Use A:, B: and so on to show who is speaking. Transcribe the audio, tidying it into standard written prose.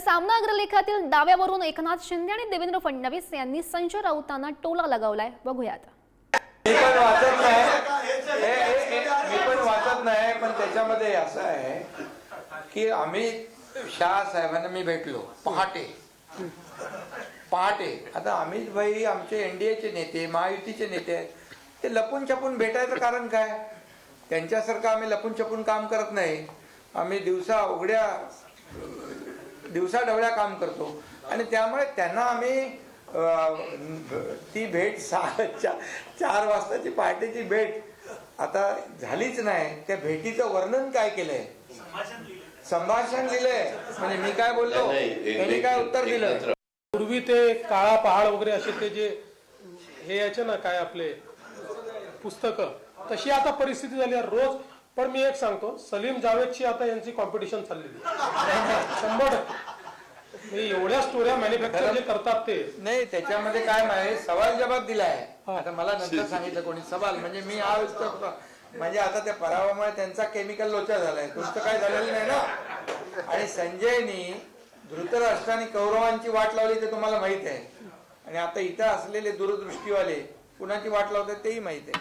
A: सामना अग्रलेखातील दाव्यावरून एकनाथ शिंदे आणि देवेंद्र फडणवीस यांनी संजय राऊतांना टोला लगावलाय. बघूयात.
B: मी पण वाचत नाही पण त्याच्यामध्ये असं आहे की अमित शाह साहेबांना मी भेटलो पहाटे. आता अमित भाई आमचे एनडीएचे नेते, महायुतीचे नेते आहेत. ते लपून छपून भेटायचं कारण काय? त्यांच्यासारखं आम्ही लपून छपून काम करत नाही. आम्ही दिवसा ढवळ्या काम करतो आणि त्यामुळे त्यांना आम्ही ती भेट 4 वाजताची पहाटेची भेट आता झालीच नाही. त्या भेटीचं वर्णन काय केलंय? संभाषण लिहिलंय. म्हणजे मी काय बोललो, त्यांनी काय उत्तर दिलं?
C: पूर्वी ते काळा पहाड वगैरे असे ते जे हे याचे ना काय आपले पुस्तकं, तशी आता परिस्थिती झाली आहे रोज. पण मी एक सांगतो, सलीम जावेदची आता यांची कॉम्पिटिशन चाललेली 100%. एवढ्या स्टोऱ्या मॅन्युफॅक्चर जे करतात ते
B: नाही. त्याच्यामध्ये काय आहे, सवाल जबाब दिलाय. आता मला नंतर सांगितलं कोणी सवाल, म्हणजे मी म्हणजे आता त्या पराभवामुळे त्यांचा केमिकल लोचा झालाय. तुमचं काय झालेलं नाही ना. आणि संजयनी धृतराष्ट्र आणि कौरवांची वाट लावली ते तुम्हाला माहित आहे. आणि आता इथं असलेले दूरदृष्टीवाले कुणाची वाट लावतात तेही माहित आहे.